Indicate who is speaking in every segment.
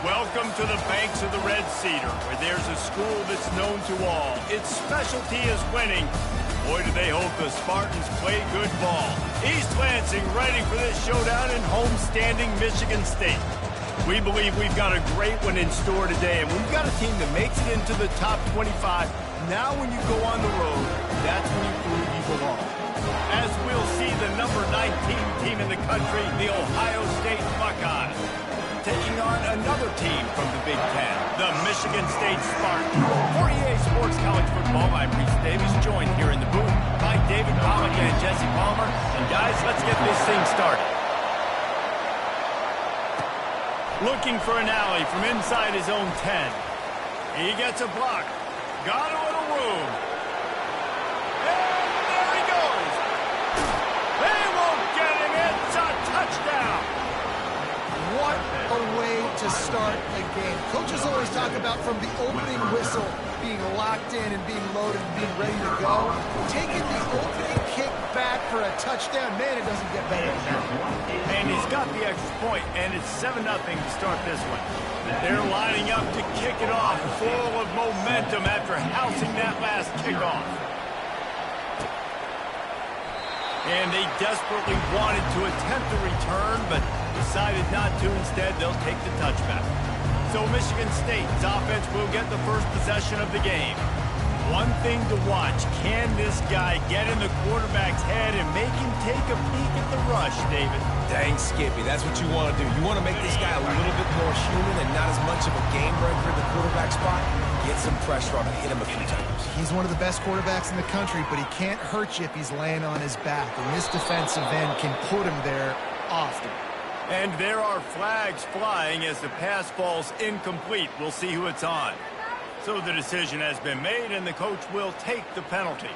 Speaker 1: Welcome to the banks of the Red Cedar, where there's a school that's known to all. Its specialty is winning. Boy, do they hope the Spartans play good ball. East Lansing ready for this showdown in homestanding Michigan State. We believe we've got a great one in store today, and we've got a team that makes it into the top 25. Now when you go on the road, that's when you prove you belong. As we'll see the number 19 team in the country, the Ohio State Buckeyes, taking on another team from the Big Ten, the Michigan State Spartans. For EA Sports College Football, I'm Reese Davis, joined here in the booth by David Pollock and Jesse Palmer. And guys, let's get this thing started. Looking for an alley from inside his own 10. He gets a block. Got a little room. And there he goes. They won't get him. It's a touchdown.
Speaker 2: What a way to start a game. Coaches always talk about from the opening whistle being locked in and being loaded and being ready to go. Taking the opening kick back for a touchdown, man, it doesn't get better than that.
Speaker 1: And he's got the extra point, and it's 7-0 to start this one. They're lining up to kick it off, full of momentum after housing that last kickoff. And they desperately wanted to attempt a return, but decided not to. Instead, they'll take the touchback. So Michigan State's offense will get the first possession of the game. One thing to watch, can this guy get in the quarterback's head and make him take a peek at the rush, David?
Speaker 3: Dang, Skippy, that's what you want to do. You want to make this guy a little bit more human and not as much of a game breaker at the quarterback spot. Get some pressure on him, hit him a few times.
Speaker 2: He's one of the best quarterbacks in the country, but he can't hurt you if he's laying on his back. And this defensive end can put him there often.
Speaker 1: And there are flags flying as the pass falls incomplete. We'll see who it's on. So the decision has been made, and the coach will take the penalty.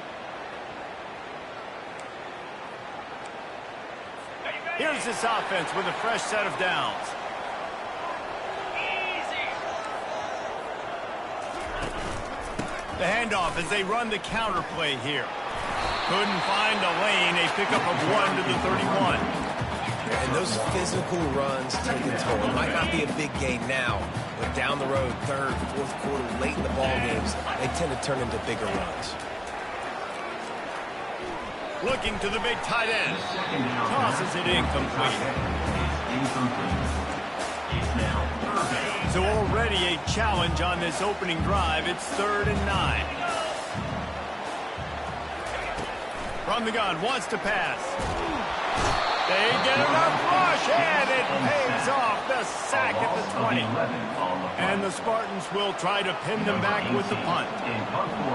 Speaker 1: Here's this offense with a fresh set of downs. The handoff as they run the counter play here. Couldn't find a lane. A pickup of 1 to the 31.
Speaker 3: And those physical runs take a toll. It might not be a big gain now, but down the road, third, fourth quarter, late in the ball games, they tend to turn into bigger runs.
Speaker 1: Looking to the big tight end. Tosses it incomplete. So already a challenge on this opening drive. It's 3rd and 9. From the gun, wants to pass. They get enough rush, and it pays off. The sack at the 20. And the Spartans will try to pin them back with the punt.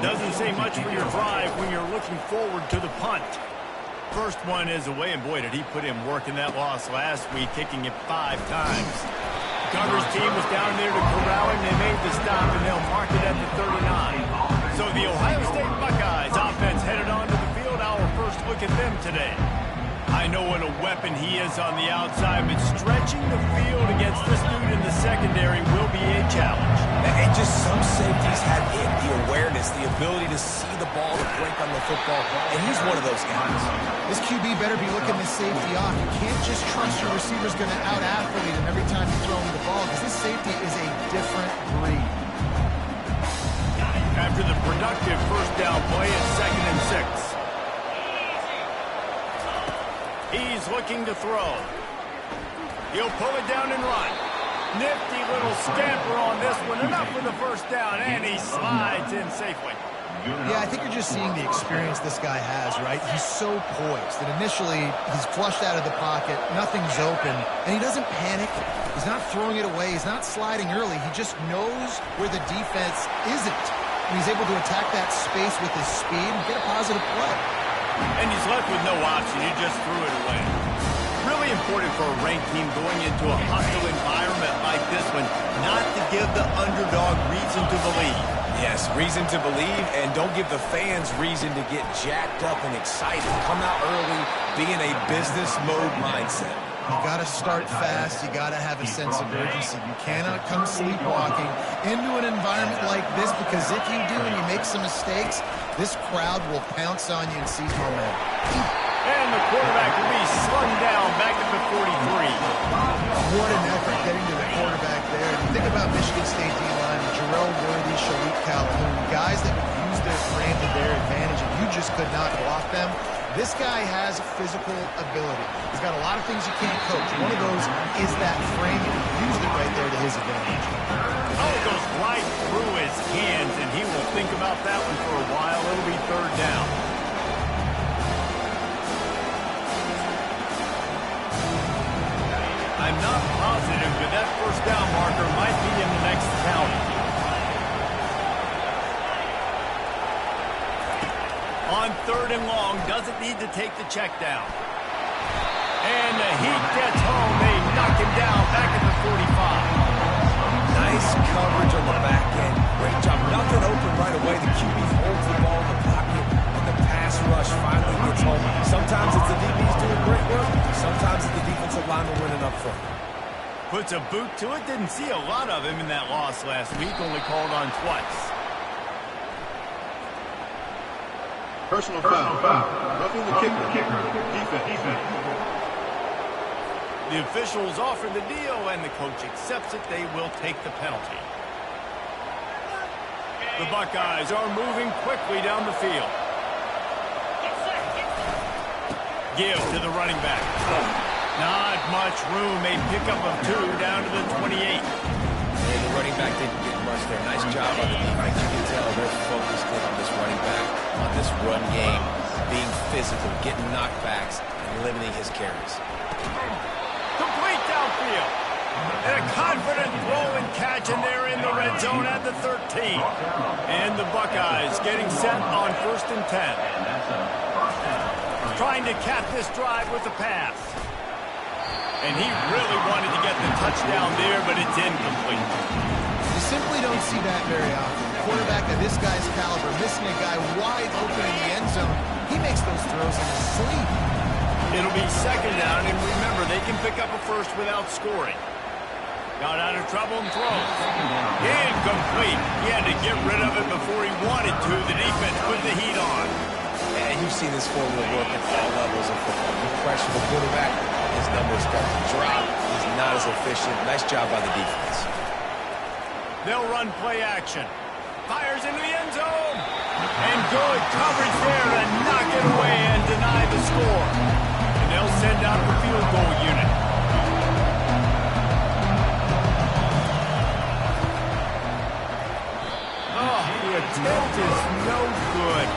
Speaker 1: Doesn't say much for your drive when you're looking forward to the punt. First one is away, and boy, did he put in work in that loss last week, kicking it 5 times. Coverage team was down there to corral him. They made the stop, and they'll mark it at the 39. So the Ohio State Buckeyes offense headed onto the field. Our first look at them today. I know what a weapon he is on the outside, but stretching the field against this dude in the secondary will be a challenge.
Speaker 3: And just some safeties have it, the awareness, the ability to see the ball, to break on the football, and he's one of those guys.
Speaker 2: This QB better be looking this safety off. You can't just trust your receiver's going to out-athlete him every time you throw him the ball, because this safety is a different breed.
Speaker 1: After the productive first down play, it's 2nd and 6. He's looking to throw. He'll pull it down and run. Nifty little scamper on this one. Enough for the first down, and he slides in safely.
Speaker 2: Yeah, I think you're just seeing the experience this guy has, right? He's so poised that initially he's flushed out of the pocket, nothing's open, and he doesn't panic. He's not throwing it away. He's not sliding early. He just knows where the defense isn't. And he's able to attack that space with his speed and get a positive play.
Speaker 1: And he's left with no option. He just threw it away. Really important for a ranked team going into a hostile environment like this one, not to give the underdog reason to believe.
Speaker 3: Yes, reason to believe, and don't give the fans reason to get jacked up and excited. Come out early, be in a business mode mindset.
Speaker 2: You got to start fast. You got to have a sense of urgency. You cannot come sleepwalking into an environment like this, because if you do and you make some mistakes, this crowd will pounce on you and seize momentum.
Speaker 1: And the quarterback will be slung down back at the 43.
Speaker 2: What an effort getting to the quarterback there. If you think them. This guy has physical ability. He's got a lot of things you can't coach. One of those is that framing. He used it right there to his advantage.
Speaker 1: Oh, it goes right through his hands, and he will think about that one for a while. It'll be third down. I'm not positive, but that first down marker might be in the next county. On third and long, doesn't need to take the check down. And the heat gets home. They knock him down back at the 45.
Speaker 3: Nice coverage on the back end. Great job. Nothing open right away. The QB holds the ball in the pocket, and the pass rush finally gets home. Sometimes it's the DBs doing great work. Sometimes it's the defensive lineman winning up front.
Speaker 1: Puts a boot to it. Didn't see a lot of him in that loss last week. Only called on twice.
Speaker 4: Personal foul. Roughing the kicker. Defense.
Speaker 1: The officials offer the deal, and the coach accepts it. They will take the penalty. The Buckeyes are moving quickly down the field. Give to the running back. Not much room. A pickup of 2 down to the 28.
Speaker 3: And the running back didn't get much there. Nice job on the defense. You can tell they're focused in on this running back, on this run game, being physical, getting knockbacks, and limiting his carries.
Speaker 1: Complete downfield. And a confident throw and catch, and they're in the red zone at the 13. And the Buckeyes getting set on 1st and 10. Trying to cap this drive with the pass. And he really wanted to get the touchdown there, but it's incomplete.
Speaker 2: You simply don't see that very often. A quarterback of this guy's caliber missing a guy wide open in the end zone. He makes those throws in his sleep.
Speaker 1: It'll be second down, and remember, they can pick up a first without scoring. Got out of trouble and throws. Incomplete. He had to get rid of it before he wanted to. The defense put the heat on.
Speaker 3: And you've seen this formula work at all levels of football. You pressure the quarterback, his numbers start to drop. He's not as efficient. Nice job by the defense.
Speaker 1: They'll run play action. Fires into the end zone. And good coverage there to knock it away and deny the score. And they'll send out the field goal unit. Oh, the attempt is no good.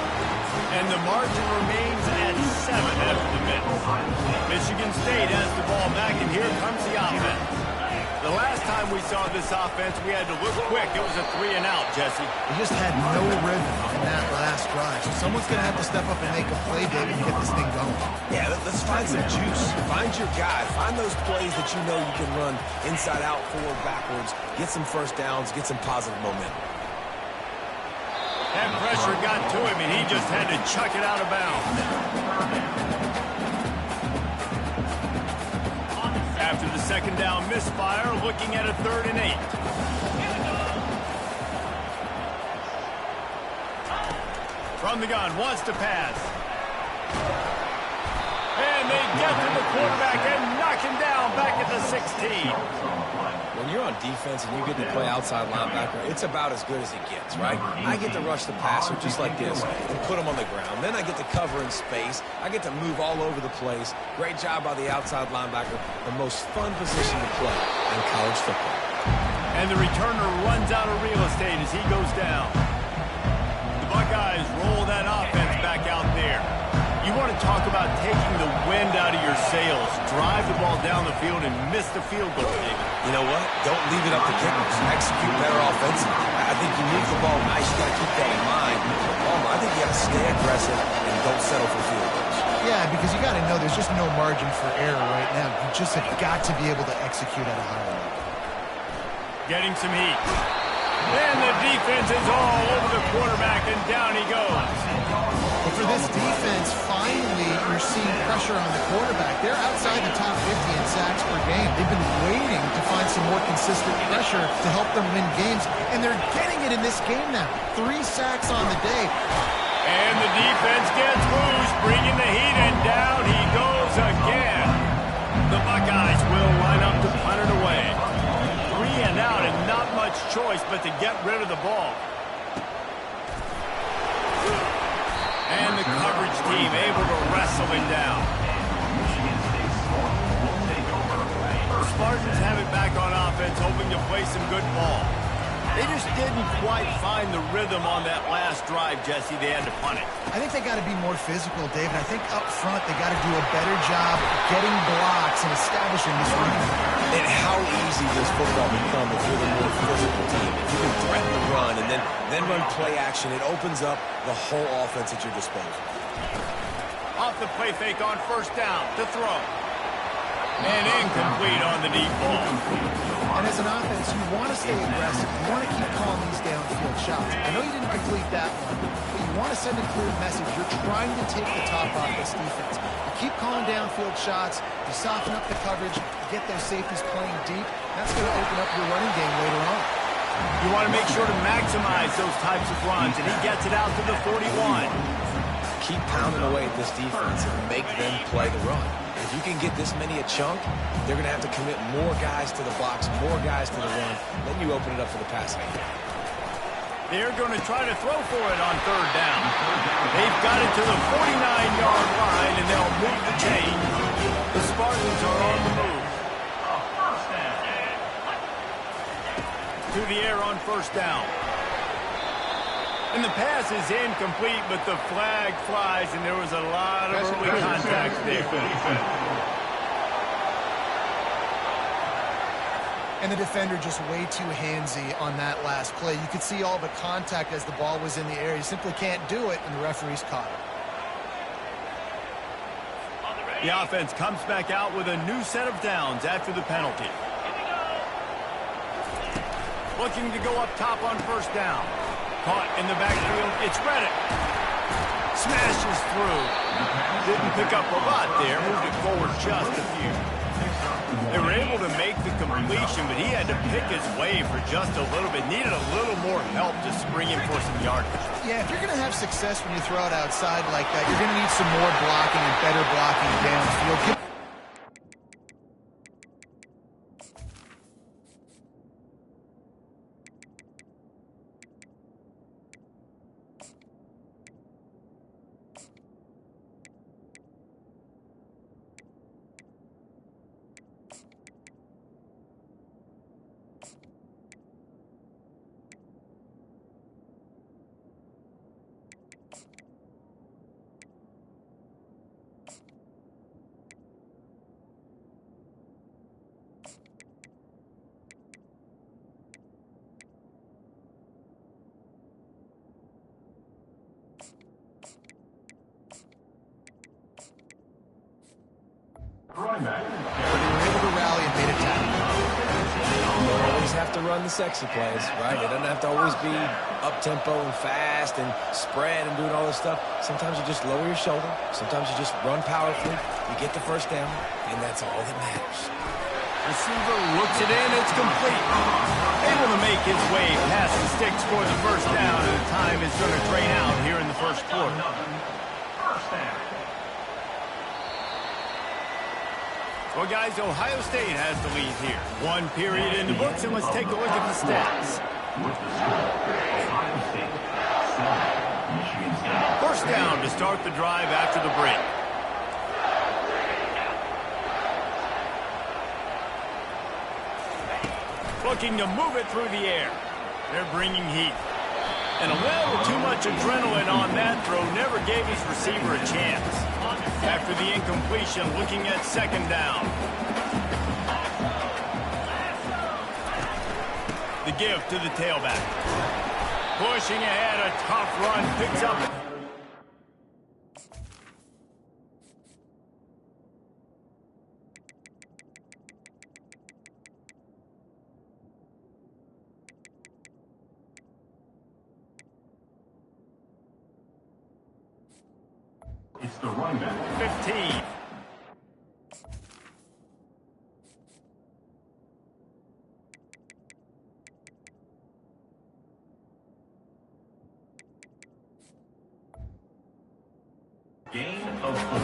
Speaker 1: And the margin remains at 7 after the miss. Michigan State has the ball back, and here comes the offense. The last time we saw this offense, we had to look quick. It was a 3-and-out, Jesse.
Speaker 2: They just had no rhythm in that last drive. So someone's going to have to step up and make a play, David, and get this thing going.
Speaker 3: Yeah, let's find some juice. Find your guy. Find those plays that you know you can run inside out, forward, backwards. Get some first downs. Get some positive momentum.
Speaker 1: That pressure got to him, and he just had to chuck it out of bounds. After the second down misfire, looking at a 3rd and 8. From the gun, wants to pass. And they get to the quarterback and knock him down back at the 16.
Speaker 3: When you're on defense and you get to play outside linebacker, it's about as good as it gets, right? I get to rush the passer just like this and put him on the ground. Then I get to cover in space. I get to move all over the place. Great job by the outside linebacker. The most fun position to play in college football.
Speaker 1: And the returner runs out of real estate as he goes down. The Buckeyes roll that offense back out there. You want to talk about taking the wind out of your sails. Drive the ball down the field and miss the field goal, David.
Speaker 3: You know what? Don't leave it up to kickers. Execute better offensively. I think you move the ball nice. You got to keep that in mind. I think you got to stay aggressive and don't settle for field goals.
Speaker 2: Yeah, because you got to know there's just no margin for error right now. You just have got to be able to execute at a higher level.
Speaker 1: Getting some heat. And the defense is all over the quarterback, and down he goes.
Speaker 2: But for this defense, finally, you're seeing pressure on the quarterback. They're outside the top 50 in sacks per game. They've been waiting to find some more consistent pressure to help them win games, and they're getting it in this game now. 3 sacks on the day.
Speaker 1: And the defense gets loose, bringing the heat, and down he goes again. The Buckeyes will line up to punt it away. 3 and out, and not much choice but to get rid of the ball. And the coverage team able to wrestle him down. The Spartans have it back on offense, hoping to play some good ball. They just didn't quite find the rhythm on that last drive, Jesse. They had to punt it.
Speaker 2: I think they got to be more physical, David. I think up front they got to do a better job getting blocks and establishing this run.
Speaker 3: And how easy does football become if you're the more physical team? If you can threaten the run and then run play action, it opens up the whole offense at your disposal.
Speaker 1: Off the play fake on first down to throw. And incomplete on the deep ball.
Speaker 2: And as an offense, you want to stay aggressive. You want to keep calling these downfield shots. I know you didn't complete that one, but you want to send a clear message. You're trying to take the top off this defense. You keep calling downfield shots. You soften up the coverage. You get those safeties playing deep. That's going to open up your running game later on.
Speaker 1: You want to make sure to maximize those types of runs, and he gets it out to the 41.
Speaker 3: Keep pounding away at this defense and make them play the run. If you can get this many a chunk, they're going to have to commit more guys to the box, more guys to the run. Then you open it up for the passing.
Speaker 1: They're going to try to throw for it on third down. They've got it to the 49-yard line, and they'll move the chain. The Spartans are on the move. To the air on first down. And the pass is incomplete, but the flag flies, and there was a lot of early contact there.
Speaker 2: And the defender just way too handsy on that last play. You could see all the contact as the ball was in the air. You simply can't do it, and the referees caught it.
Speaker 1: The offense comes back out with a new set of downs after the penalty. Looking to go up top on first down. Caught in the backfield. It's Reddick. Smashes through. Didn't pick up a lot there. Moved it forward just a few. They were able to make the completion, but he had to pick his way for just a little bit. Needed a little more help to spring him for some yardage.
Speaker 2: Yeah, if you're going to have success when you throw it outside like that, you're going to need some more blocking and better blocking downfield.
Speaker 5: Running back.
Speaker 2: But they were able to rally and made a tackle.
Speaker 3: You don't always have to run the sexy plays, right? It doesn't have to always be up-tempo and fast and spread and doing all this stuff. Sometimes you just lower your shoulder. Sometimes you just run powerfully. You get the first down, and that's all that matters.
Speaker 1: Receiver looks it in. It's complete. Able to make his way past the sticks for the first down, and the time is going to drain out here in the first quarter.
Speaker 5: First down.
Speaker 1: Well, guys, Ohio State has the lead here. One period in the books, and let's take a look at the stats.
Speaker 5: With the score, Ohio State 7, Michigan State.
Speaker 1: First down to start the drive after the break. Looking to move it through the air. They're bringing heat. And a little too much adrenaline on that throw never gave his receiver a chance. After the incompletion, looking at second down. The give to the tailback. Pushing ahead, a tough run, picks up.
Speaker 5: It's the running back.
Speaker 1: 15.
Speaker 5: Gain of 4.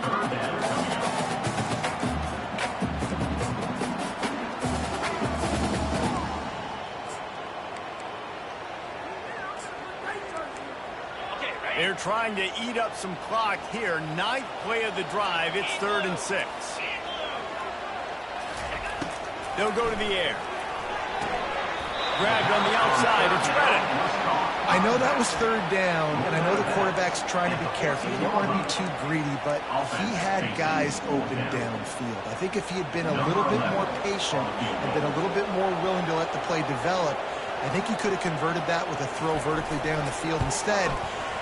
Speaker 5: Third down coming up.
Speaker 1: They're trying to eat up some clock here. 9th play of the drive. It's 3rd and 6. They'll go to the air. Grabbed on the outside. It's Reddick.
Speaker 2: I know that was 3rd down, and I know the quarterback's trying to be careful. You don't want to be too greedy, but he had guys open downfield. I think if he had been a little bit more patient and been a little bit more willing to let the play develop, I think he could have converted that with a throw vertically down the field. Instead,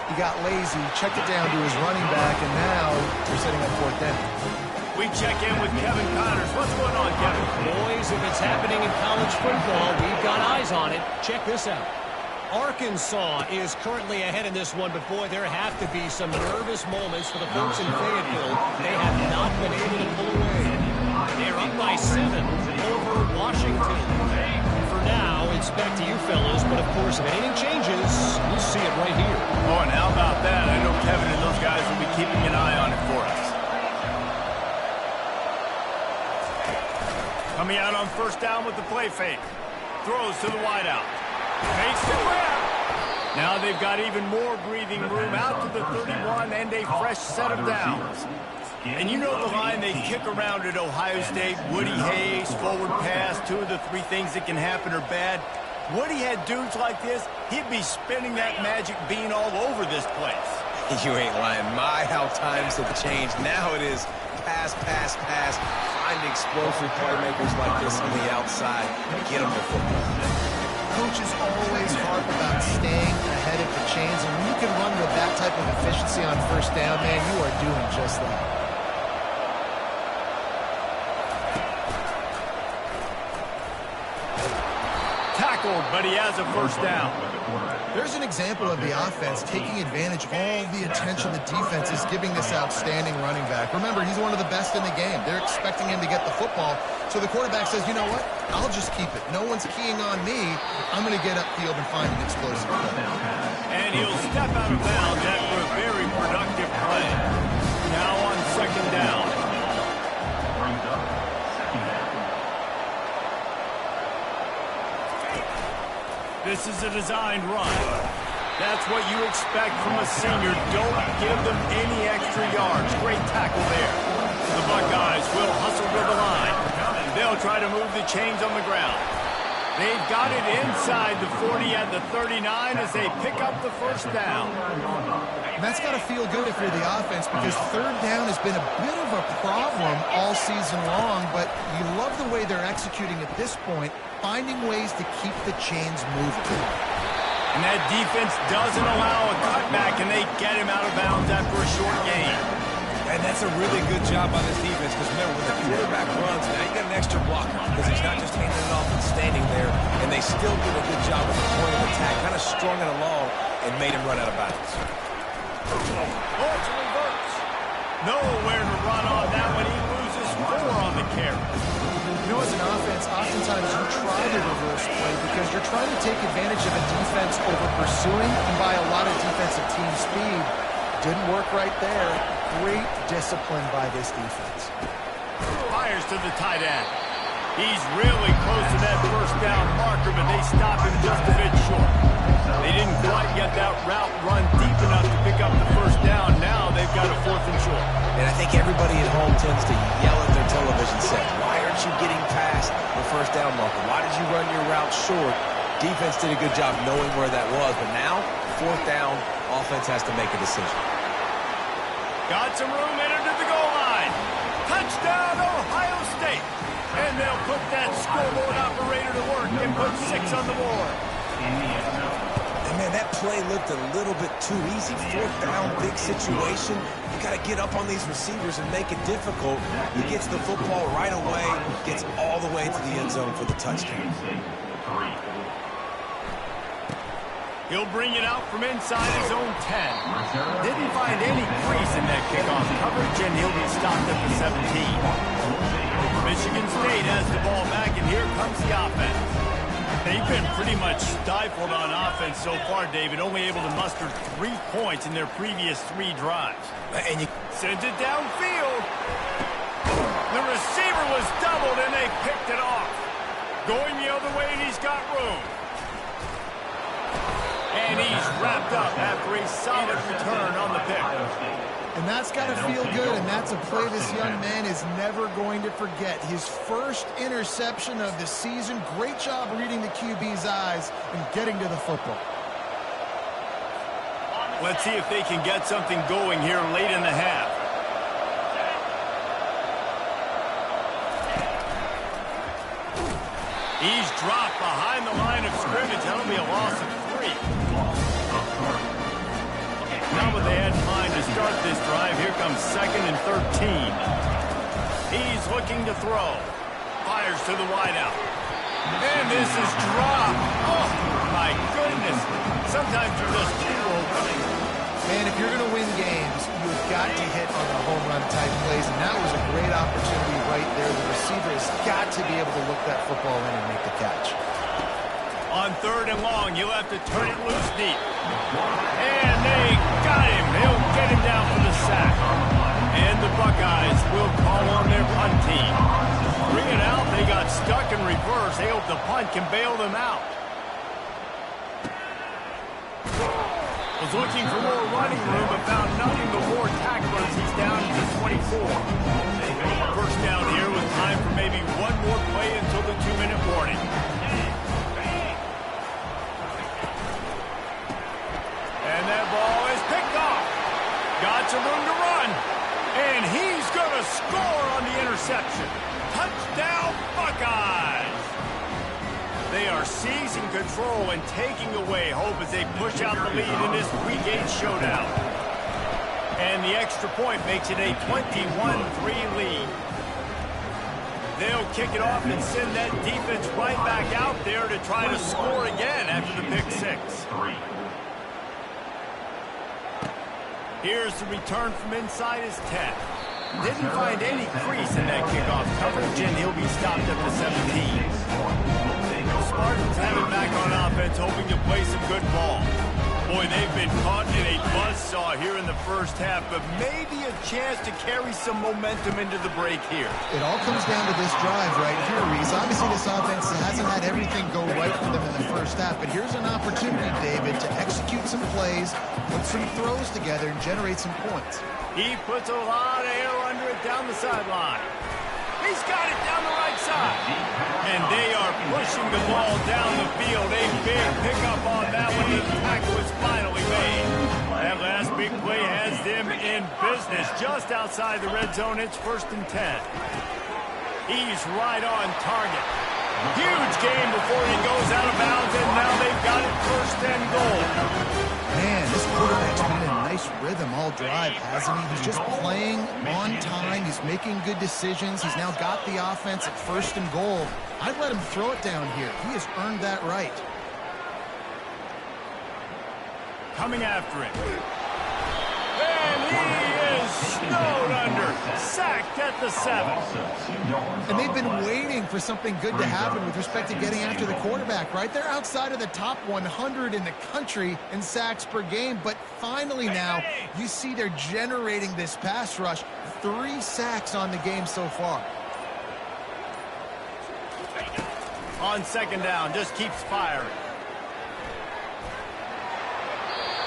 Speaker 2: he got lazy, checked it down to his running back, and now they're setting up 4th down.
Speaker 1: We check in with Kevin Connors. What's going on, Kevin?
Speaker 6: Boys, if it's happening in college football, we've got eyes on it. Check this out. Arkansas is currently ahead in this one, but boy, there have to be some nervous moments for the folks in Fayetteville. They have not been able to pull away. They're up by 7 over Washington. For now, it's back to you fellas, but of course, if anything changes, we'll see it right here.
Speaker 1: Oh, and how about that? I know Kevin and those guys will be keeping an eye on it for us. Coming out on 1st down with the play fake. Throws to the wideout. Fakes the grab. Now they've got even more breathing room out to the 31 and a fresh set of downs. And you know the line they kick around at Ohio State, Woody Hayes, forward pass, 2 of the 3 things that can happen are bad. Woody had dudes like this, he'd be spinning that magic bean all over this place.
Speaker 3: You ain't lying. My, how times have changed. Now it is pass, pass, pass. Find explosive playmakers like this on the outside and get them the football.
Speaker 2: Coaches always harp about staying ahead of the chains, and when you can run with that type of efficiency on 1st down, man, you are doing just that.
Speaker 1: Tackled, but he has a 1st down.
Speaker 2: There's an example of the offense taking advantage of all the attention the defense is giving this outstanding running back. Remember, he's one of the best in the game. They're expecting him to get the football. So the quarterback says, you know what? I'll just keep it. No one's keying on me. I'm going to get upfield and find an explosive play.
Speaker 1: And he'll step out of bounds after a very productive play. Now on 2nd down. This is a designed run. That's what you expect from a senior. Don't give them any extra yards. Great tackle there. The Buckeyes will hustle to the line. They'll try to move the chains on the ground. They've got it inside the 40 at the 39 as they pick up the 1st down.
Speaker 2: And that's got to feel good if you're the offense, because 3rd down has been a bit of a problem all season long, but you love the way they're executing at this point, finding ways to keep the chains moving.
Speaker 1: And that defense doesn't allow a cutback, and they get him out of bounds after a short gain.
Speaker 3: And that's a really good job by this defense, because remember, when the quarterback runs, now you got an extra blocker, because he's not just handing it off and standing there, and they still did a good job with the point of attack, kind of strung it along and made him run out of bounds.
Speaker 1: Oh, it's a reverse. Nowhere to run on that one. He loses 4 on the carry.
Speaker 2: You know, as an offense, oftentimes you try the reverse play because you're trying to take advantage of a defense over pursuing and by a lot of defensive team speed. Didn't work right there. Great discipline by this defense.
Speaker 1: Fires to the tight end. He's really close to that 1st down marker, but they stop him just a bit short. They didn't quite get that route run deep enough to pick up the 1st down. Now they've got a 4th and short.
Speaker 3: And I think everybody at home tends to yell at their television set, why aren't you getting past the 1st down marker? Why did you run your route short? Defense did a good job knowing where that was, but now, 4th down, offense has to make a decision.
Speaker 1: Got some room, entered to the goal line. Touchdown, Ohio State. And they'll put that scoreboard operator to work and put 6 on the board.
Speaker 3: And man, that play looked a little bit too easy. 4th down, big situation. You got to get up on these receivers and make it difficult. He gets the football right away, gets all the way to the end zone for the touchdown.
Speaker 1: He'll bring it out from inside his own 10. Didn't find any crease in that kickoff coverage, and he'll be stopped at the 17. Michigan State has the ball back, and here comes the offense. They've been pretty much stifled on offense so far, David, only able to muster 3 points in their previous 3 drives. And you sends it downfield. The receiver was doubled, and they picked it off. Going the other way, and he's got room. And And he's wrapped up after a solid return on the pick.
Speaker 2: And that's got to feel good, and that's a play this young man is never going to forget. His first interception of the season. Great job reading the QB's eyes and getting to the football.
Speaker 1: Let's see if they can get something going here late in the half. He's dropped behind the line of scrimmage. That'll be a loss of 3. Now what they had in mind to start this drive. Here comes 2nd and 13. He's looking to throw. Fires to the wideout. And this is dropped. Oh, my goodness. Sometimes you're just too open.
Speaker 2: Man, if you're going to win games, you've got to hit on the home run type plays, and that was a great opportunity right there. The receiver has got to be able to look that football in and make the catch.
Speaker 1: On 3rd and long, you'll have to turn it loose deep. And they got him. He'll get him down for the sack. And the Buckeyes will call on their punt team. 3 and out, they got stuck in reverse. They hope the punt can bail them out. Was looking for more running room, but found nothing but more tacklers. He's down to 24. First down here with time for maybe one more play until the 2-minute warning. And that ball is picked off. Got some room to run. And he's going to score on the interception. Touchdown, Buckeyes! They are seizing control and taking away hope as they push out the lead in this Week 8 showdown. And the extra point makes it a 21-3 lead. They'll kick it off and send that defense right back out there to try to score again after the pick 6. Here's the return from inside his 10. Didn't find any crease in that kickoff coverage, and he'll be stopped at the 17. Spartans have it back on offense, hoping to play some good ball. Boy, they've been caught in a buzzsaw here in the first half, but maybe a chance to carry some momentum into the break here.
Speaker 2: It all comes down to this drive right here, Reese. Obviously, this offense hasn't had everything go right for them in the first half, but here's an opportunity, David, to execute some plays, put some throws together, and generate some points.
Speaker 1: He puts a lot of air under it down the sideline. He's got it down the right side. And they are pushing the ball down the field. A big pickup on that one. The tackle is finally made. That last big play has them in business just outside the red zone. It's 1st and 10. He's right on target. Huge game before he goes out of bounds, and now they've got it 1st and goal.
Speaker 2: Man, this quarterback's been in a nice rhythm all drive, hasn't he? He's just playing on time. He's making good decisions. He's now got the offense at 1st and goal. I'd let him throw it down here. He has earned that right.
Speaker 1: Coming after it. And he is snowed under. Sacked at the 7.
Speaker 2: And they've been waiting for something good to happen with respect to getting after the quarterback, right? They're outside of the top 100 in the country in sacks per game, but finally now you see they're generating this pass rush. 3 sacks on the game so far.
Speaker 1: On 2nd down, just keeps firing.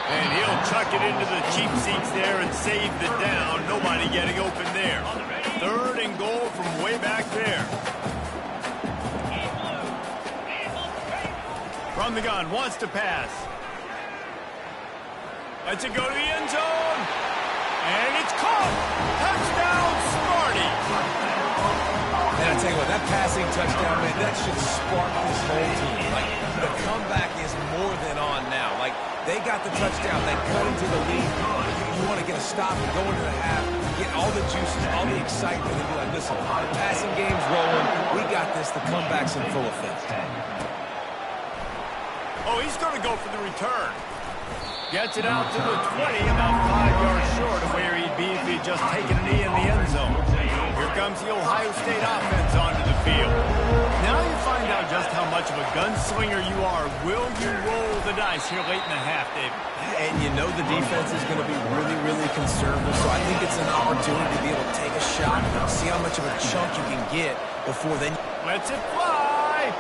Speaker 1: And he'll chuck it into the cheap seats there and save the down. Nobody getting open there. 3rd and goal from way back there. From the gun, wants to pass. Lets it go to the end zone. And it's caught. Touchdown, Sparty.
Speaker 3: And I tell you what, that passing touchdown, man, that should spark this whole team. Like, the comeback is more than on now. Like, they got the touchdown. They cut into the lead. You want to get a stop and go into the half, get all the juices, all the excitement, and be like, listen, the passing game's rolling. We got this. The comeback's in full effect.
Speaker 1: Oh, he's going to go for the return. Gets it out to the 20, about 5 yards short of where he'd be if he'd just taken a knee in the end zone. Here comes the Ohio State offense onto the field. Now you find out just how much of a gunslinger you are. Will you roll the dice here late in the half, David?
Speaker 3: And you know the defense is going to be really, really conservative, so I think it's an opportunity to be able to take a shot, see how much of a chunk you can get before then.
Speaker 1: Lets it fly.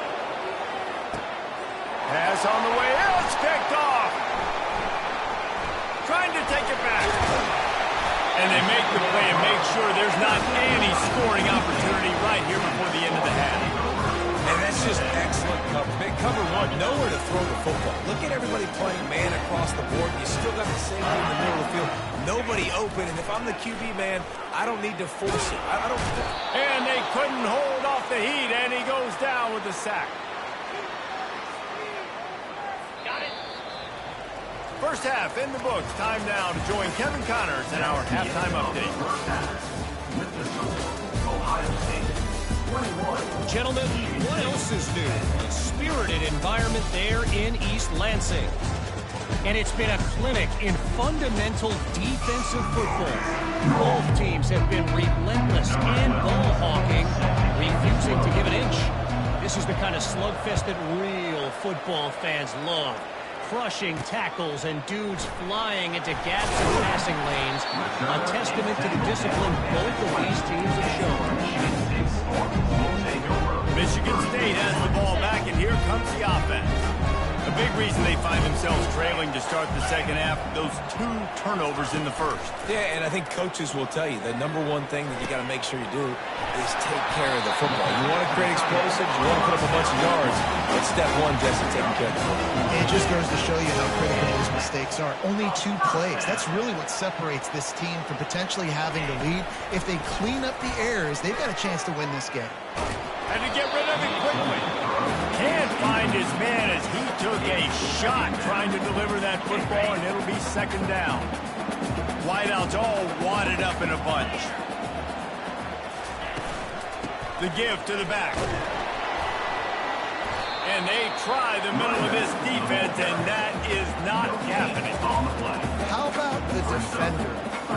Speaker 1: Pass on the way out. It's picked off. take it back. And they make the play and make sure there's not any scoring opportunity right here before the end of the half.
Speaker 3: And that's just excellent cover. Big cover one, nowhere to throw the football. Look at everybody playing man across the board. You still got the safety in the middle of the field. Nobody open, and if I'm the QB, man, I don't need to force it. I don't.
Speaker 1: And they couldn't hold off the heat, and he goes down with the sack. First half in the books. Time now to join Kevin Connors in our halftime update.
Speaker 6: Gentlemen, what else is new? A spirited environment there in East Lansing. And it's been a clinic in fundamental defensive football. Both teams have been relentless in ball hawking, refusing to give an inch. This is the kind of slugfest that real football fans love. Crushing tackles and dudes flying into gaps and passing lanes. A testament to the discipline both of these teams have shown.
Speaker 1: Michigan State has the ball back, and here comes the offense. A big reason they find themselves trailing to start the second half, those 2 turnovers in the first.
Speaker 3: Yeah, and I think coaches will tell you the number one thing that you got to make sure you do is take care of the football. You want to create explosives, you want to put up a bunch of yards. That's step one, Jesse, taking care of the football.
Speaker 2: It just goes to show you how critical those mistakes are. Only 2 plays. That's really what separates this team from potentially having to lead. If they clean up the errors, they've got a chance to win this game.
Speaker 1: And to get rid of it quickly. Can't find his man as he took a shot trying to deliver that football, and it'll be second down. Wideouts all wadded up in a bunch. The give to the back. And they try the middle of this defense, and that is not happening.
Speaker 2: How about the defender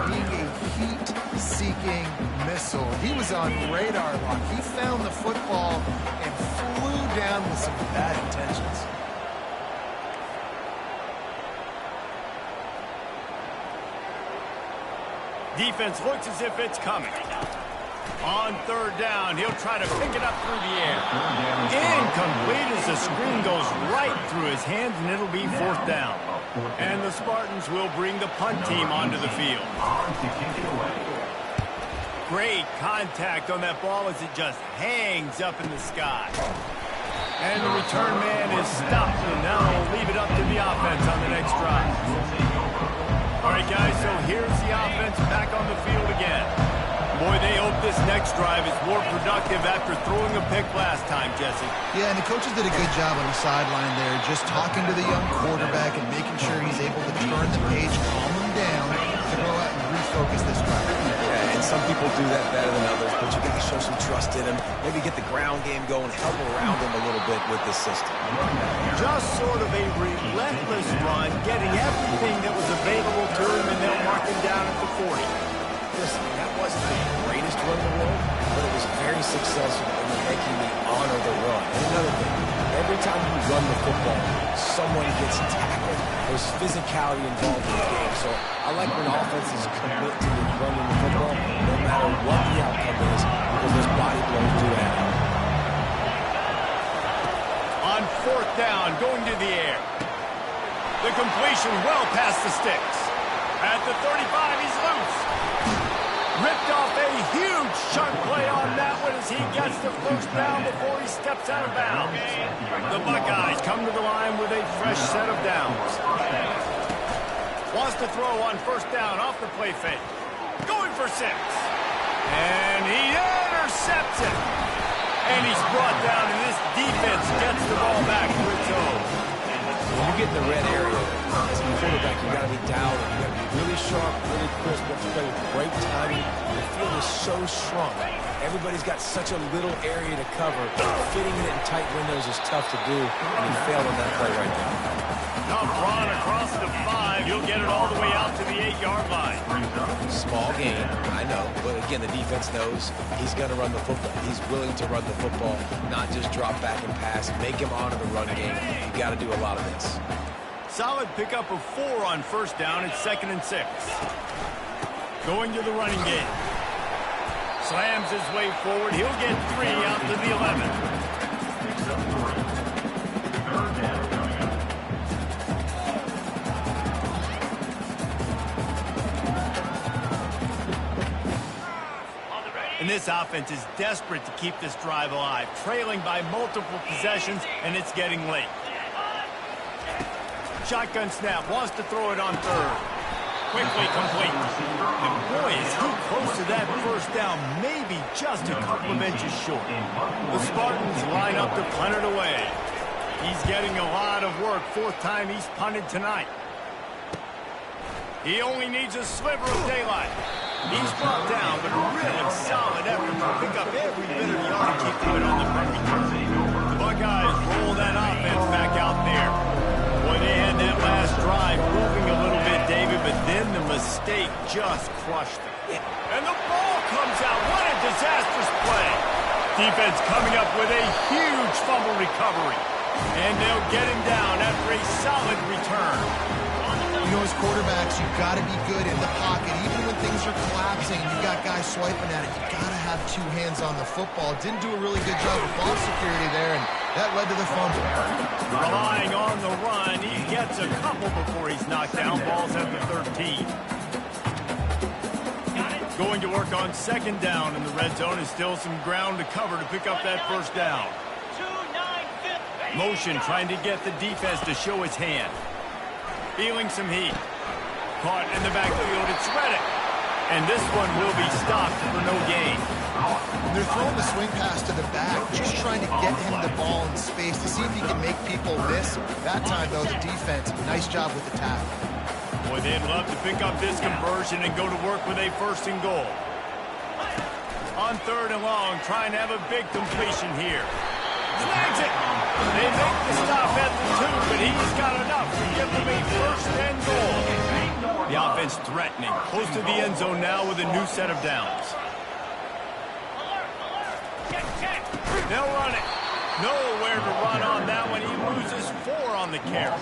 Speaker 2: being a heat-seeking missile? He was on radar lock. He found the football and flew down with some bad intentions.
Speaker 1: Defense looks as if it's coming. On third down, he'll try to pick it up through the air. Incomplete as the screen goes right through his hands, and it'll be fourth down. And the Spartans will bring the punt team onto the field. Great contact on that ball as it just hangs up in the sky. And the return man is stopped, and now we'll leave it up to the offense on the next drive. All right, guys, so here's the offense back on the field again. Boy, they hope this next drive is more productive after throwing a pick last time, Jesse.
Speaker 2: Yeah, and the coaches did a good job on the sideline there, just talking to the young quarterback and making sure he's able to turn the page, calm him down, to go out and refocus this drive.
Speaker 3: Yeah, and some people do that better than others, but you got to show some trust in him. Maybe get the ground game going, help around him a little bit with this system.
Speaker 1: Just sort of a relentless run, getting everything that was available to him, and they'll mark him down at the 40.
Speaker 3: Listen, that wasn't the greatest run in the world, but it was very successful in making me honor the run. And another thing, every time you run the football, someone gets tackled. There's physicality involved in the game. So I like when offenses commit to running the football, no matter what the outcome is, because those body blows do add up.
Speaker 1: On fourth down, going to the air. The completion well past the sticks. At the 35, he's loose. Ripped off a huge chunk play on that one as he gets the first down before he steps out of bounds. The Buckeyes come to the line with a fresh set of downs. Wants to throw on first down off the play fake. Going for 6. And he intercepts it. And he's brought down, and this defense gets the ball back to its own.
Speaker 3: When you get in the red area, as a quarterback, you got to be dialed in. You got to be really sharp, really crisp. You have to play with great timing. The field is so shrunk. Everybody's got such a little area to cover. Fitting it in tight windows is tough to do, and he failed on that play right there.
Speaker 1: Tough run across the 5. He'll get it all the way out to the 8-yard line.
Speaker 3: Small game, I know. But again, the defense knows he's going to run the football. He's willing to run the football, not just drop back and pass. Make him honor the run game. You got to do a lot of this.
Speaker 1: Solid pickup of 4 on first down. It's 2nd and 6. Going to the running game. Slams his way forward. He'll get 3 out to the 11. And this offense is desperate to keep this drive alive, trailing by multiple possessions, and it's getting late. Shotgun snap, wants to throw it on third. Quickly complete. And boy, is he close to that first down, maybe just a couple of inches short. The Spartans line up to punt it away. He's getting a lot of work, fourth time he's punted tonight. He only needs a sliver of daylight. He's brought down, but a really solid effort to pick up every bit of yardage he could on the punt return. The Buckeyes roll that offense back out there. Boy, they had that last drive moving a little bit, David, but then the mistake just crushed them. And the ball comes out. What a disastrous play. Defense coming up with a huge fumble recovery. And they'll get him down after a solid return.
Speaker 2: You know, as quarterbacks, you've got to be good in the pocket. Even when things are collapsing, you've got guys swiping at it. You've got to have two hands on the football. Didn't do a really good job of ball security there, and that led to the fumble.
Speaker 1: Relying on the run, he gets a couple before he's knocked down. Ball's at the 13. Going to work on second down in the red zone. Is still some ground to cover to pick up that first down. Motion trying to get the defense to show his hand. Feeling some heat. Caught in the backfield, it's Reddick. And this one will be stopped for no gain.
Speaker 2: They're throwing the swing pass to the back, just trying to get him the ball in space to see if he can make people miss. That time, though, the defense, nice job with the tackle.
Speaker 1: Boy, they'd love to pick up this conversion and go to work with a first and goal. On third and long, trying to have a big completion here. Snags it. They make the stop at the 2, but he's got enough to give them a first and goal. The offense threatening, close to the end zone now with a new set of downs. They'll run it. Nowhere to run on that one. He loses 4 on the carry.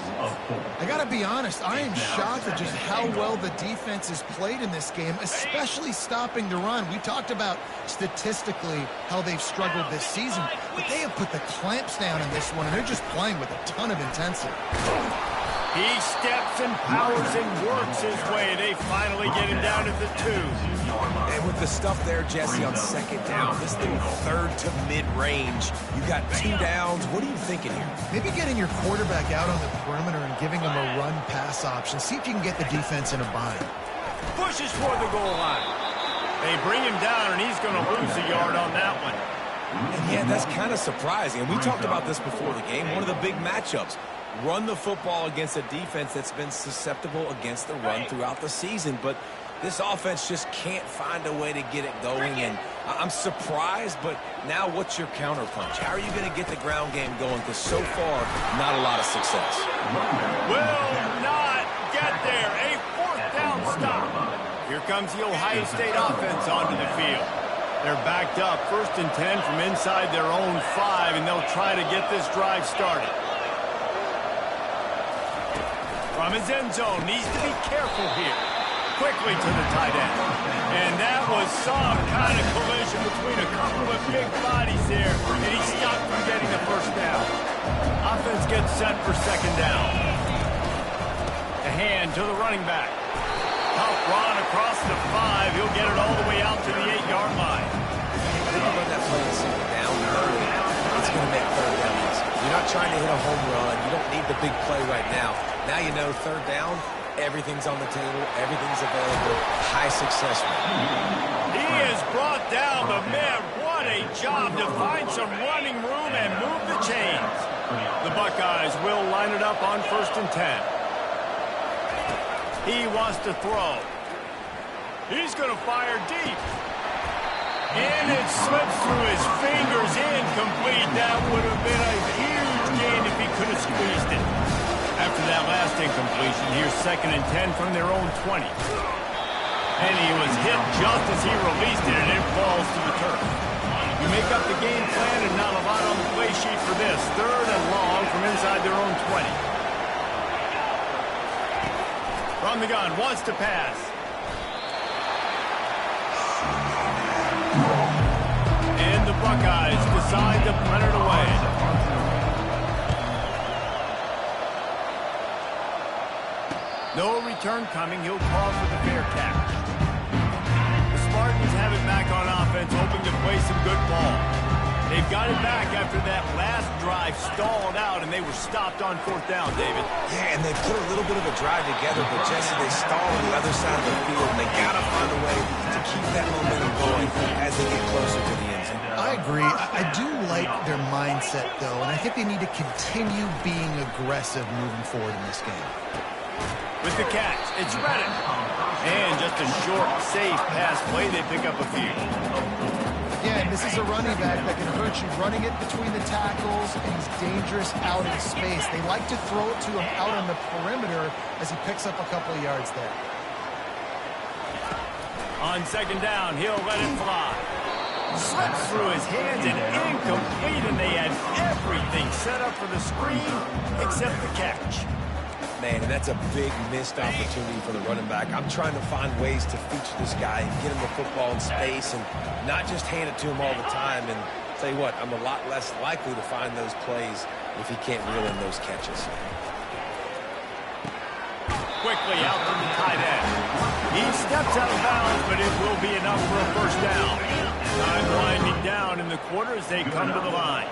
Speaker 2: I got to be honest, I am shocked at just how well the defense has played in this game, especially stopping the run. We talked about statistically how they've struggled this season, but they have put the clamps down in this one, and they're just playing with a ton of intensity.
Speaker 1: He steps and powers and works his way. They finally get him down at the 2.
Speaker 3: And with the stuff there, Jesse, on second down, this little third to mid-range, you got 2 downs. What are you thinking here?
Speaker 2: Maybe getting your quarterback out on the perimeter and giving him a run-pass option. See if you can get the defense in a bind.
Speaker 1: Pushes for the goal line. They bring him down, and he's going to lose a yard on that one.
Speaker 3: And yeah, that's kind of surprising. And we talked about this before the game. One of the big matchups. Run the football against a defense that's been susceptible against the run throughout the season. But this offense just can't find a way to get it going. And I'm surprised, but now what's your counterpunch? How are you going to get the ground game going? Because so far, not a lot of success.
Speaker 1: Will not get there. A fourth down stop. Here comes the Ohio State offense onto the field. They're backed up, 1st and 10 from inside their own 5, and they'll try to get this drive started. From his end zone, needs to be careful here. Quickly to the tight end. And that was some kind of collision between a couple of big bodies there, and he stopped from getting the first down. Offense gets set for second down. The hand to the running back. Tough run across the 5. He'll get it all the way out to the 8-yard line.
Speaker 3: If you run that play and second down early, it's going to make third down easy. You're not trying to hit a home run. You don't need the big play right now. Now you know third down, everything's on the table, everything's available, high success rate.
Speaker 1: He is brought down, but man, what a job to find some running room and move the chains. The Buckeyes will line it up on 1st and 10. He wants to throw. He's going to fire deep. And it slips through his fingers, incomplete. That would have been a huge gain if he could have squeezed it. After that last incompletion, here's 2nd and 10 from their own 20. And he was hit just as he released it, and it falls to the turf. You make up the game plan, and not a lot on the play sheet for this. 3rd and long from inside their own 20. From the gun, wants to pass. And the Buckeyes decide to punt it away. No return coming. He'll call for the fair catch. The Spartans have it back on offense defense hoping to play some good ball. They've got it back after that last drive stalled out, and they were stopped on 4th down, David.
Speaker 3: Yeah, and they put a little bit of a drive together, but Jesse, they stall on the other side of the field, and they got to find a way to keep that momentum going as they get closer to the end zone.
Speaker 2: I agree. I do like their mindset, though, and I think they need to continue being aggressive moving forward in this game.
Speaker 1: With the catch, it's Reddick. And just a short, safe pass play, they pick up a few.
Speaker 2: Again, this is a running back that can hurt you running it between the tackles, and he's dangerous out in space. They like to throw it to him out on the perimeter as he picks up a couple of yards there.
Speaker 1: On 2nd down, he'll let it fly. Slips through his hands and incomplete, and they had everything set up for the screen except the catch.
Speaker 3: Man, and that's a big missed opportunity for the running back. I'm trying to find ways to feature this guy and get him the football in space and not just hand it to him all the time. And tell you what, I'm a lot less likely to find those plays if he can't reel in those catches.
Speaker 1: Quickly out to the tight end. He steps out of bounds, but it will be enough for a 1st down. Time winding down in the quarter as they come to the line.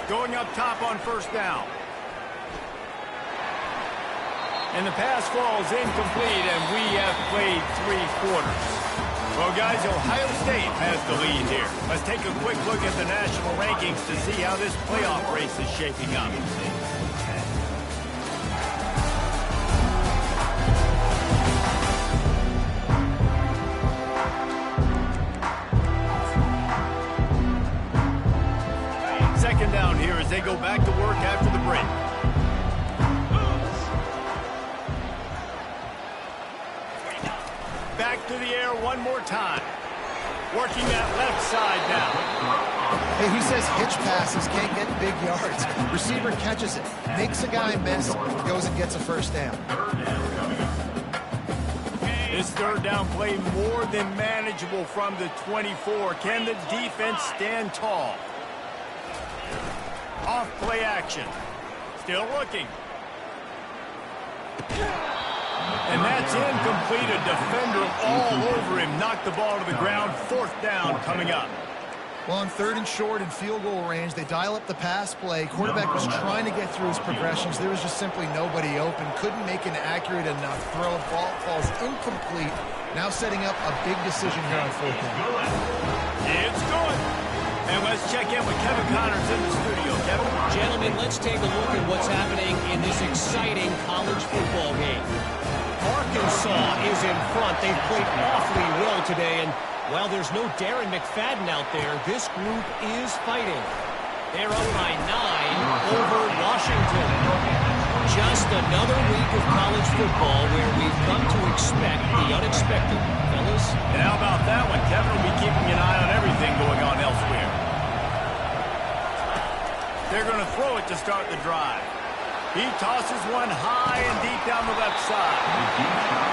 Speaker 1: Going up top on 1st down. And the pass falls incomplete, and we have played 3 quarters. Well, guys, Ohio State has the lead here. Let's take a quick look at the national rankings to see how this playoff race is shaping up. Down here as they go back to work after the break. Back to the air one more time. Working that left side now.
Speaker 2: Hey, who says hitch passes can't get big yards? Receiver catches it, makes a guy miss, goes and gets a 1st down.
Speaker 1: This 3rd down play more than manageable from the 24. Can the defense stand tall? Off play action. Still looking. And that's incomplete. A defender all over him. Knocked the ball to the ground. 4th down coming up.
Speaker 2: Well, on 3rd and short and field goal range, they dial up the pass play. Quarterback was trying to get through his progressions. There was just simply nobody open. Couldn't make an accurate enough throw. Ball falls incomplete. Now setting up a big decision here on 4th down.
Speaker 1: It's good. And let's check in with Kevin Connors in the studio. Kevin?
Speaker 6: Gentlemen, let's take a look at what's happening in this exciting college football game. Arkansas is in front. They've played awfully well today, and while there's no Darren McFadden out there, this group is fighting. They're up by 9 over Washington. Just another week of college football where we've come to expect the unexpected. Fellas?
Speaker 1: And how about that one? Kevin will be keeping an eye on everything going on elsewhere. They're going to throw it to start the drive. He tosses one high and deep down the left side.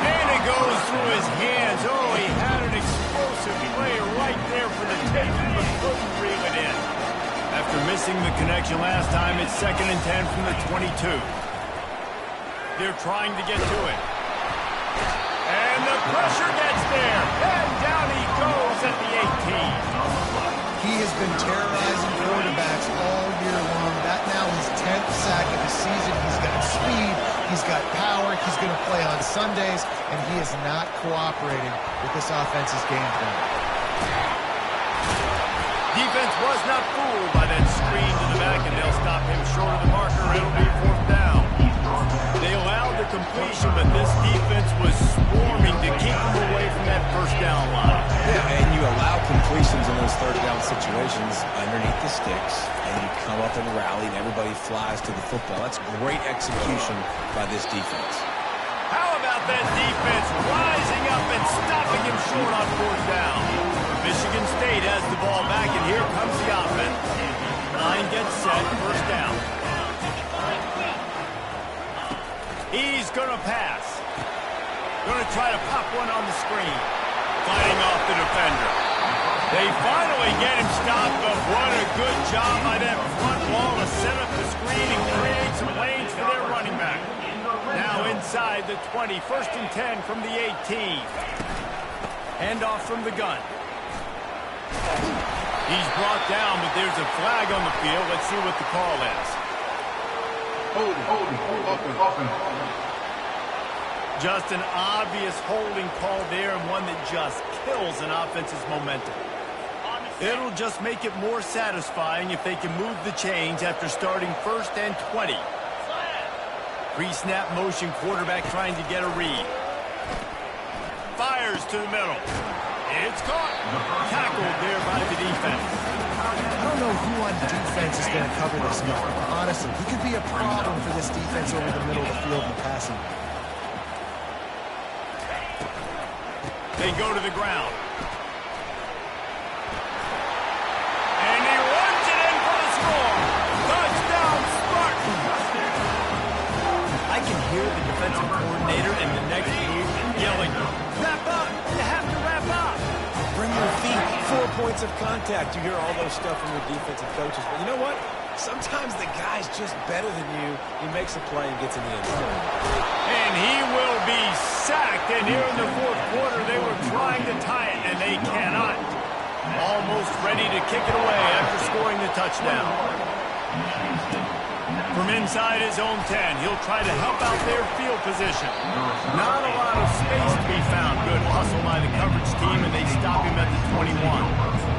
Speaker 1: And it goes through his hands. Oh, he had an explosive play right there for the taking, but couldn't reel it in. After missing the connection last time, it's 2nd and 10 from the 22. They're trying to get to it. And the pressure gets there. And down he goes at the 18.
Speaker 2: He has been terrorizing quarterbacks all year long. That now his 10th sack of the season. He's got speed. He's got power. He's going to play on Sundays, and he is not cooperating with this offense's game plan.
Speaker 1: Defense was not fooled by that screen to the back, and they'll stop him short of the marker. It'll be 4th down. They allowed the completion, but this defense was swarming to keep them away from that 1st down line.
Speaker 3: Yeah, and you allow completions in those 3rd down situations underneath the sticks, and you come up and rally, and everybody flies to the football. That's great execution by this defense.
Speaker 1: How about that defense rising up and stopping him short on 4th down? Michigan State has the ball back, and here comes the offense. Line gets set, 1st down. He's going to pass. Going to try to pop one on the screen. Fighting off the defender. They finally get him stopped, but what a good job by that front wall to set up the screen and create some lanes for their running back. Now inside the 20, 1st and 10 from the 18. Handoff from the gun. He's brought down, but there's a flag on the field. Let's see what the call is.
Speaker 4: Holding, offense.
Speaker 1: Just an obvious holding call there, and one that just kills an offense's momentum. It'll just make it more satisfying if they can move the chains after starting 1st and 20. Pre-snap motion, quarterback trying to get a read. Fires to the middle. It's caught. Tackled there by the defense.
Speaker 2: I don't know who on defense is going to cover this guy. Honestly, he could be a problem for this defense over the middle of the field in the passing.
Speaker 1: They go to the ground. And he runs it in for the score. Touchdown, Spartans. I can hear the defensive coordinator in the next move yelling, "Wrap up! You have to wrap up!"
Speaker 3: Bring your feet. 4 points of contact. You hear all those stuff from your defensive coaches. But you know what? Sometimes the guy's just better than you. He makes a play and gets in the end zone.
Speaker 1: And he will be sacked. And here in the 4th quarter, they were trying to tie it, and they cannot. Almost ready to kick it away after scoring the touchdown. From inside his own 10, he'll try to help out their field position. Not a lot of space to be found. Good hustle by the coverage team, and they stop him at the 21.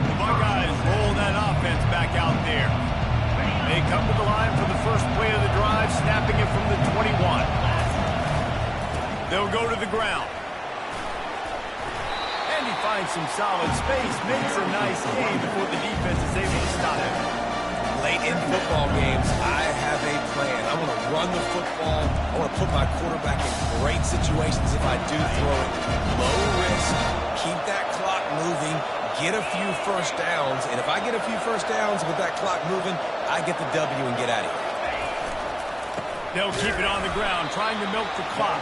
Speaker 1: The Buckeyes roll that offense back out there. They come to the line for the first play of the drive, snapping it from the 21. They'll go to the ground. And he finds some solid space, makes a nice gain before the defense is able to stop him.
Speaker 3: Late in football games, I have a plan. I want to run the football. I want to put my quarterback in great situations if I do throw it. Low risk, keep that clock moving, get a few first downs. And if I get a few first downs with that clock moving, I get the W and get out of here.
Speaker 1: They'll keep it on the ground, trying to milk the clock.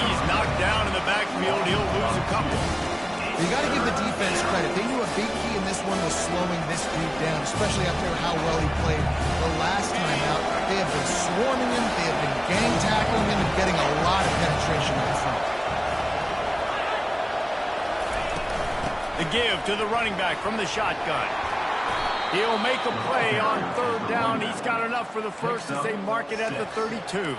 Speaker 1: He's knocked down in the backfield. He'll lose a couple.
Speaker 2: You got to give the defense credit. They knew a big key in this one was slowing this dude down, especially after how well he played the last time out. They have been swarming him. They have been gang tackling him and getting a lot of penetration in front.
Speaker 1: The give to the running back from the shotgun. He'll make a play on 3rd down. He's got enough for the first as they mark it at the 32.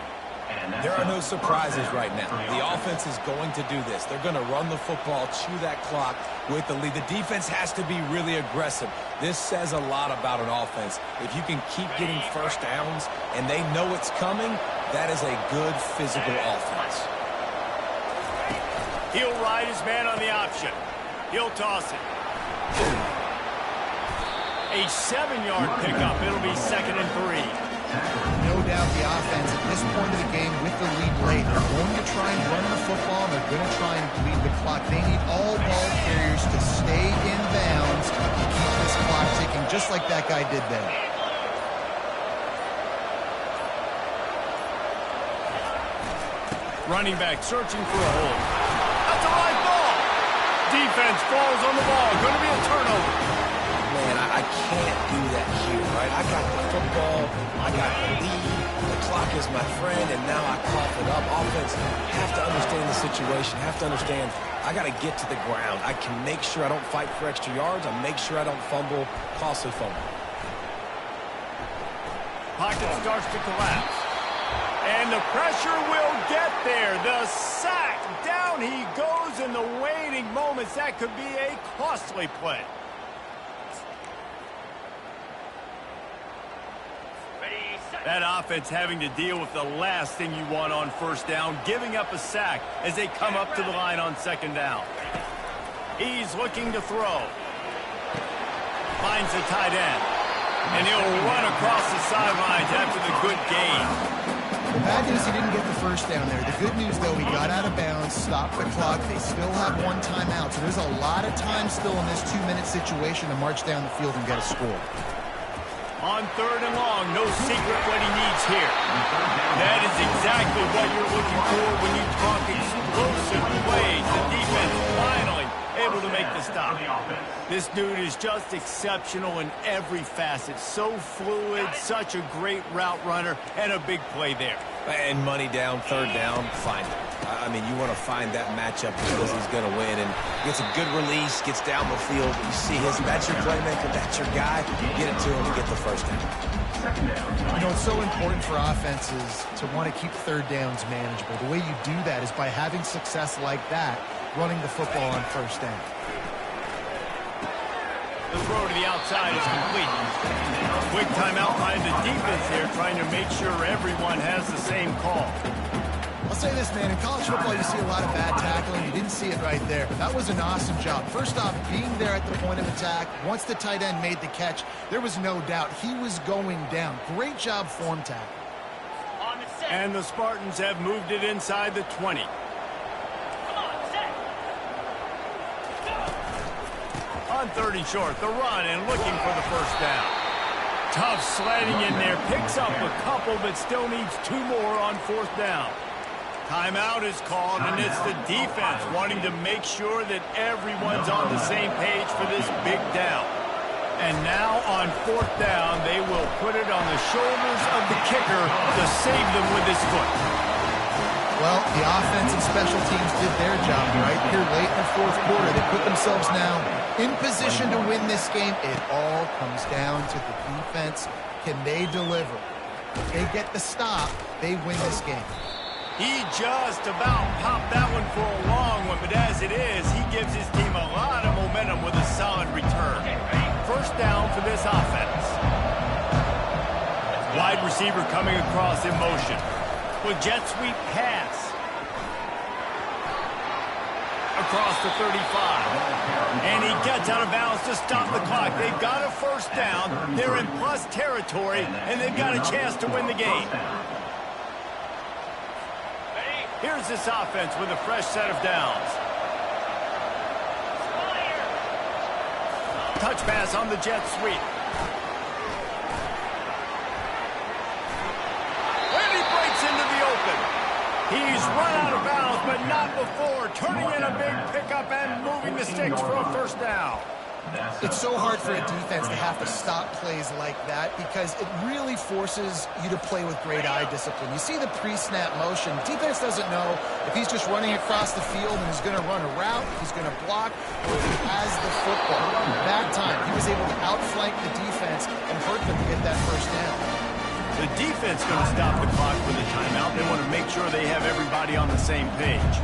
Speaker 3: There are no surprises right now. The offense is going to do this. They're going to run the football, chew that clock with the lead. The defense has to be really aggressive. This says a lot about an offense. If you can keep getting first downs and they know it's coming, that is a good physical offense.
Speaker 1: He'll ride his man on the option. He'll toss it. A 7-yard pickup. It'll be 2nd and 3.
Speaker 2: No doubt the offense at this point of the game with the lead late, they're going to try and run the football, and they're going to try and bleed the clock. They need all ball carriers to stay in bounds and keep this clock ticking, just like that guy did there.
Speaker 1: Running back searching for a hole. That's a live ball. Defense falls on the ball. Going to be a turnover.
Speaker 3: Man, I can't do that here, right? I got the football, I got the lead, the clock is my friend, and now I cough it up. Offense have to understand the situation, have to understand I got to get to the ground. I can make sure I don't fight for extra yards. I make sure I don't fumble, costly fumble.
Speaker 1: Pocket starts to collapse. And the pressure will get there. The sack. Down he goes in the waning moments. That could be a costly play. That offense having to deal with the last thing you want on 1st down, giving up a sack as they come up to the line on 2nd down. He's looking to throw. Finds the tight end. And he'll run across the sidelines after the good gain.
Speaker 2: The bad news, he didn't get the 1st down there. The good news, though, he got out of bounds, stopped the clock. They still have 1 timeout, so there's a lot of time still in this 2-minute situation to march down the field and get a score.
Speaker 1: On 3rd and long, no secret what he needs here. That is exactly what you're looking for when you talk explosive plays. The defense finally able to make the stop. This dude is just exceptional in every facet. So fluid, such a great route runner, and a big play there.
Speaker 3: And money down, 3rd down, find it. I mean, you want to find that matchup because he's going to win. And gets a good release, gets down the field. You see that's your playmaker, that's your guy. Get it to him and get the first down.
Speaker 2: You know, it's so important for offenses to want to keep third downs manageable. The way you do that is by having success like that, running the football on first down.
Speaker 1: The throw to the outside is complete. Quick timeout by the defense here, trying to make sure everyone has the same call.
Speaker 2: I'll say this, man. In college football, you see a lot of bad tackling. You didn't see it right there. That was an awesome job. First off, being there at the point of attack. Once the tight end made the catch, there was no doubt he was going down. Great job form tackle.
Speaker 1: And the Spartans have moved it inside the 20. On 3rd and short, the run and looking for the first down. Tough sledding in there. Picks up a couple, but still needs 2 more on 4th down. Timeout is called, and it's the defense wanting to make sure that everyone's on the same page for this big down. And now on 4th down, they will put it on the shoulders of the kicker to save them with his foot.
Speaker 2: Well, the offense and special teams did their job right here late in the 4th quarter. They put themselves now in position to win this game. It all comes down to the defense. Can they deliver? If they get the stop, they win this game.
Speaker 1: He just about popped that one for a long one, but as it is, he gives his team a lot of momentum with a solid return. First down for this offense. Wide receiver coming across in motion. With jet sweep pass. Across the 35. And he gets out of bounds to stop the clock. They've got a first down. They're in plus territory, and they've got a chance to win the game. Here's this offense with a fresh set of downs. Touch pass on the jet sweep. And he breaks into the open. He's run out of bounds, but not before. Turning in a big pickup and moving the sticks for a first down.
Speaker 2: It's so hard for a defense to have to stop plays like that because it really forces you to play with great eye discipline. You see the pre-snap motion. Defense doesn't know if he's just running across the field and he's going to run a route, if he's going to block, or if he has the football. That time, he was able to outflank the defense and hurt them to get that first down.
Speaker 1: The defense going to stop the clock with a timeout. They want to make sure they have everybody on the same page.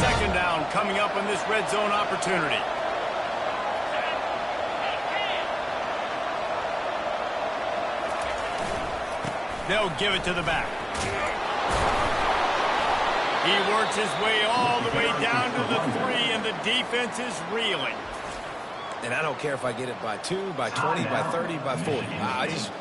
Speaker 1: Second down coming up on this red zone opportunity. They'll give it to the back. He works his way all the way down to the 3, and the defense is reeling.
Speaker 3: And I don't care if I get it by 2, by 20, by 30, by 40. I just...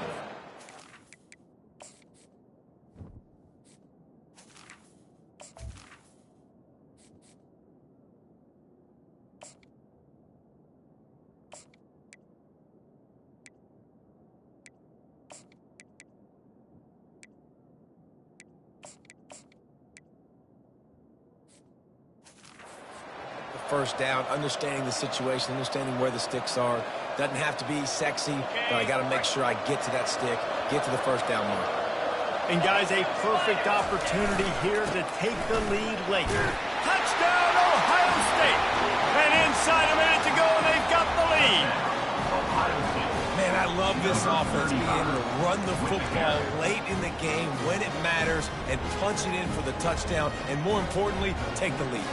Speaker 3: First down, understanding the situation, understanding where the sticks are. Doesn't have to be sexy, but I got to make sure I get to that stick, get to the first down mark.
Speaker 1: And guys, a perfect opportunity here to take the lead late. Touchdown, Ohio State! And inside a minute to go, and they've got the lead.
Speaker 3: Man, I love this offense being able to run the football late in the game when it matters and punch it in for the touchdown, and more importantly, take the lead.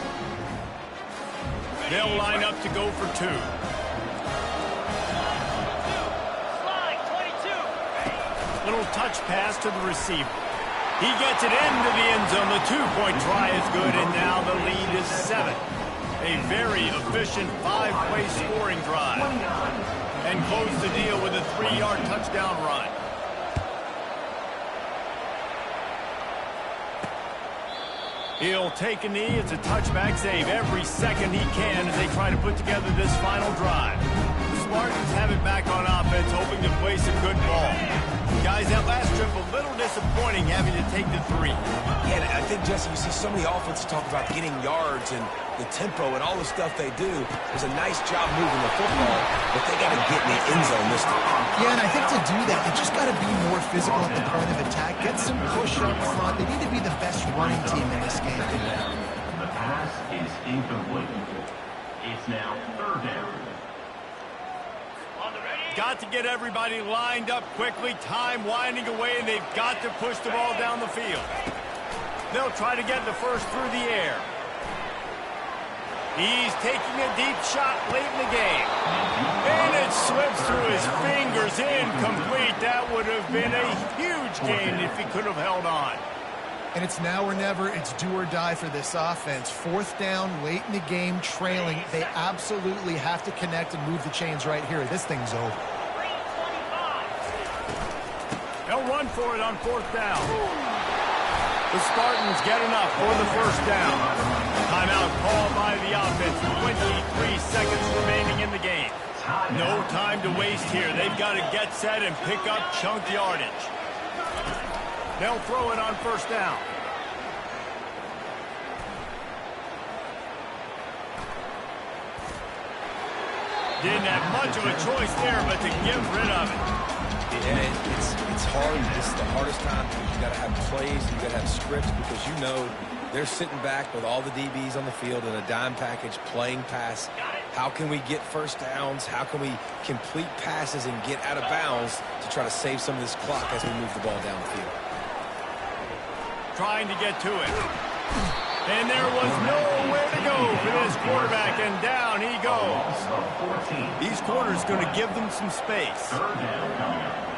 Speaker 1: They'll line up to go for 2. Little touch pass to the receiver. He gets it into the end zone. The 2-point try is good, and now the lead is 7. A very efficient 5-play scoring drive. And close the deal with a 3-yard touchdown run. He'll take a knee. It's a touchback save every second he can as they try to put together this final drive. The Spartans have it back on offense, hoping to play some good ball. Guys, that last trip a little disappointing having to take the 3.
Speaker 3: Yeah, and I think, Jesse, you see so many offenses talk about getting yards and the tempo and all the stuff they do. It's a nice job moving the football, but they got to get in the end zone this time.
Speaker 2: Yeah, and I think to do that, they just got to be more physical at the point of attack. Get some push up front. They need to be the best running team in this game.
Speaker 5: The pass is incomplete. It's now 3rd down.
Speaker 1: Got to get everybody lined up quickly. Time winding away, and they've got to push the ball down the field. They'll try to get the first through the air. He's taking a deep shot late in the game. And it slips through his fingers. Incomplete. That would have been a huge gain if he could have held on.
Speaker 2: And it's now or never. It's do or die for this offense. 4th down, late in the game, trailing. They absolutely have to connect and move the chains right here. This thing's over.
Speaker 1: They'll run for it on 4th down. The Spartans get enough for the 1st down. Timeout called by the offense. 23 seconds remaining in the game. No time to waste here. They've got to get set and pick up chunk yardage. They'll throw it on 1st down. Didn't have much of a choice there, but to get rid of it.
Speaker 3: Yeah, it's hard. This is the hardest time because you got to have plays, you got to have scripts because you know they're sitting back with all the DBs on the field in a dime package playing pass. How can we get 1st downs? How can we complete passes and get out of bounds to try to save some of this clock as we move the ball down the field?
Speaker 1: Trying to get to it. And there was nowhere to go for this quarterback, and down he goes. These corners going to give them some space.
Speaker 5: 3rd down coming up.